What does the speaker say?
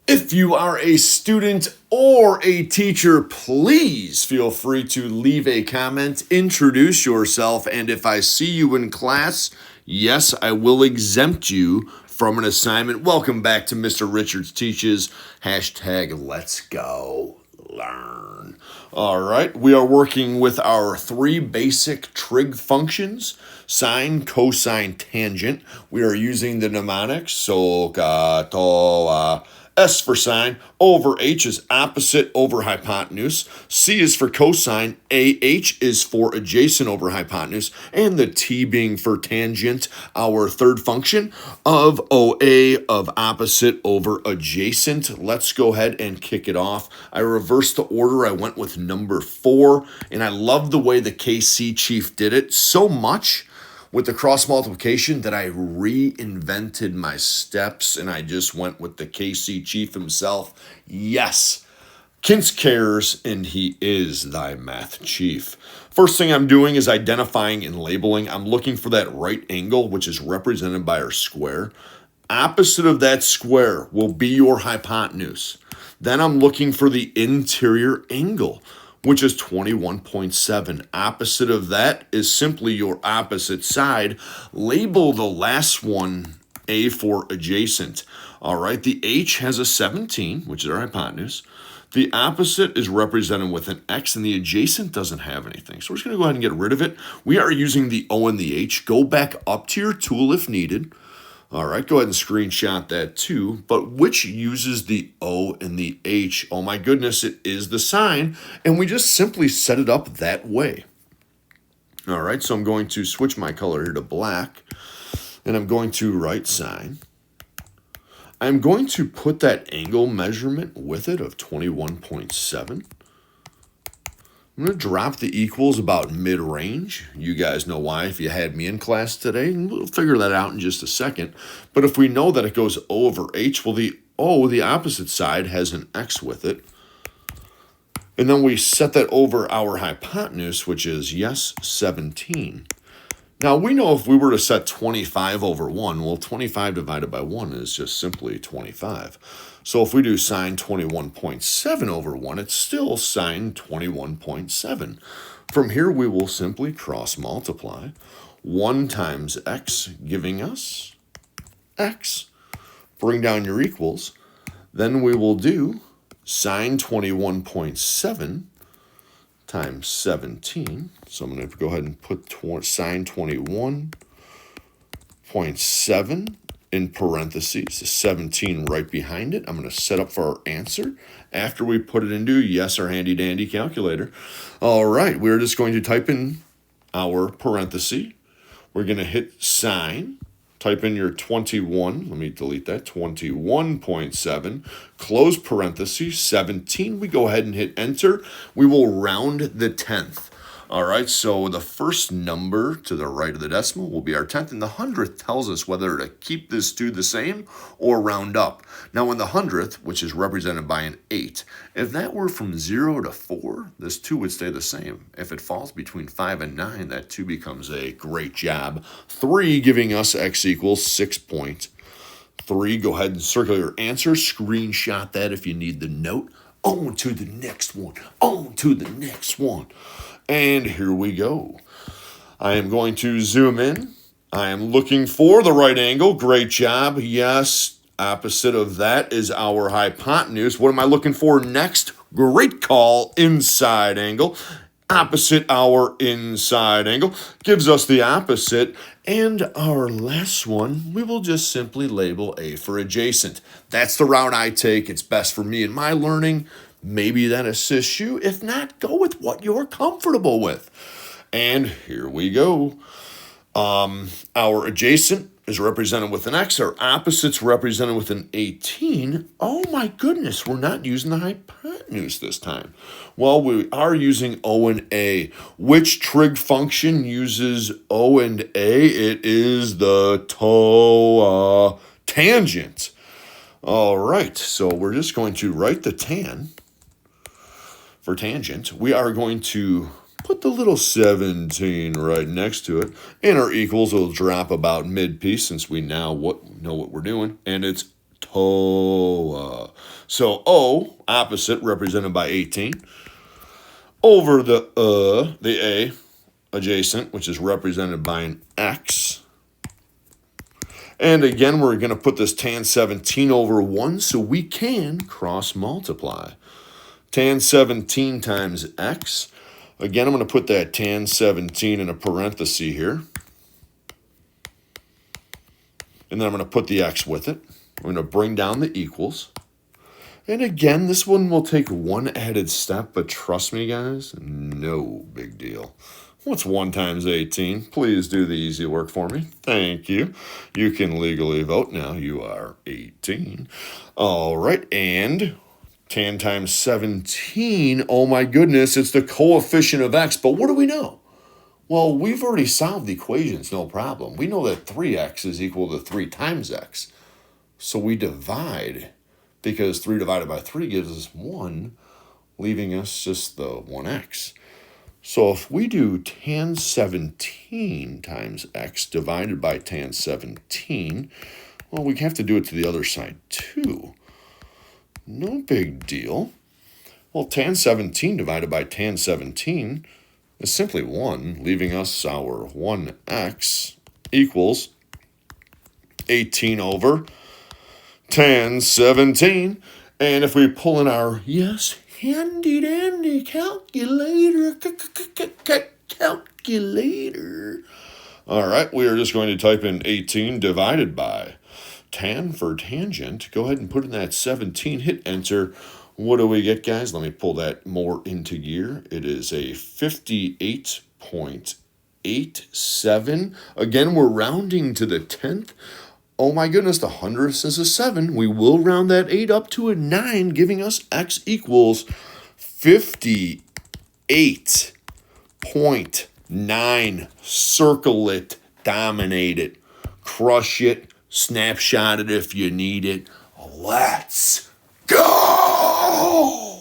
If you are a student or a teacher, please feel free to leave a comment, introduce yourself, and if I see you in class, yes, I will exempt you from an assignment. Welcome back to Mr. Richards Teaches. Hashtag let's go learn. All right, we are working with our three basic trig functions: sine, cosine, tangent. We are using the mnemonics SOH-CAH-TOA. S for sine, over H is opposite over hypotenuse. C is for cosine, AH is for adjacent over hypotenuse, and the T being for tangent, our third function of OA of opposite over adjacent. Let's go ahead and kick it off. I reversed the order. I went with number 4, and I love the way the KC Chief did it so much with the cross multiplication that I reinvented my steps and I just went with the KC Chief himself. Yes, Kintz cares and he is thy math chief. First thing I'm doing is identifying and labeling. I'm looking for that right angle, which is represented by our square. Opposite of that square will be your hypotenuse. Then I'm looking for the interior angle, which is 21.7. Opposite of that is simply your opposite side. Label the last one A for adjacent. All right, the H has a 17, which is our hypotenuse. The opposite is represented with an X, and the adjacent doesn't have anything. So we're just going to go ahead and get rid of it. We are using the O and the H. Go back up to your tool if needed. All right, go ahead and screenshot that too. But which uses the O and the H? Oh my goodness, it is the sine. And we just simply set it up that way. All right, so I'm going to switch my color here to black. And I'm going to write sine. I'm going to put that angle measurement with it of 21.7. I'm going to drop the equals about mid-range. You guys know why if you had me in class today. We'll figure that out in just a second. But if we know that it goes over H, well, the O, the opposite side, has an X with it. And then we set that over our hypotenuse, which is, yes, 17. Now, we know if we were to set 25 over 1, well, 25 divided by 1 is just simply 25. So if we do sine 21.7 over 1, it's still sine 21.7. From here, we will simply cross multiply. 1 times x giving us x. Bring down your equals. Then we will do sine 21.7 times 17. So I'm going to go ahead and put sine 21.7 in parentheses, the 17 right behind it. I'm going to set up for our answer after we put it into, yes, our handy-dandy calculator. All right, we're just going to type in our parenthesis. We're going to hit sine. Type in your 21. Let me delete that. 21.7. Close parentheses. 17. We go ahead and hit enter. We will round the 10th. All right, so the first number to the right of the decimal will be our 10th, and the 100th tells us whether to keep this 2 the same or round up. Now, in the 100th, which is represented by an 8, if that were from 0 to 4, this 2 would stay the same. If it falls between 5 and 9, that 2 becomes a great job. 3 giving us x equals 6.3. Go ahead and circle your answer. Screenshot that if you need the note. On to the next one. On to the next one. And here we go. I am going to zoom in. I am looking for the right angle. Great job. Yes, opposite of that is our hypotenuse. What am I looking for next? Great call. Inside angle. Opposite our inside angle gives us the opposite. And our last one, we will just simply label A for adjacent. That's the route I take. It's best for me and my learning. Maybe that assists you. If not, go with what you're comfortable with. And here we go. Our adjacent is represented with an X. Our opposite's represented with an 18. Oh my goodness, we're not using the hypotenuse this time. Well, we are using O and A. Which trig function uses O and A? It is the TOA tangent. All right, so we're just going to write the tan for tangent. We are going to put the little 17 right next to it, and our equals will drop about mid-piece since we now know what we're doing, and it's TOA. So O, opposite, represented by 18, over the A, adjacent, which is represented by an X. And again, we're going to put this tan 17 over 1 so we can cross multiply. Tan 17 times X. Again, I'm going to put that tan 17 in a parenthesis here. And then I'm going to put the X with it. I'm going to bring down the equals. And again, this one will take one added step, but trust me, guys, no big deal. What's 1 times 18? Please do the easy work for me. Thank you. You can legally vote now. You are 18. All right, and tan times 17. Oh my goodness, it's the coefficient of X. But what do we know? Well, we've already solved the equations, no problem. We know that 3x is equal to 3 times x. So we divide, because 3 divided by 3 gives us 1, leaving us just the 1x. So if we do tan 17 times x divided by tan 17, well, we have to do it to the other side too. No big deal. Well, tan 17 divided by tan 17 is simply 1, leaving us our 1x equals 18 over tan 17. And if we pull in our, yes, handy-dandy calculator, all right, we are just going to type in 18 divided by tan for tangent. Go ahead and put in that 17, hit enter. What do we get, guys? Let me pull that more into gear. It is a 58.87. Again, we're rounding to the 10th. Oh my goodness, the hundredths is a 7. We will round that 8 up to a 9, giving us x equals 58.9. Circle it, dominate it, crush it, snapshot it if you need it. Let's go!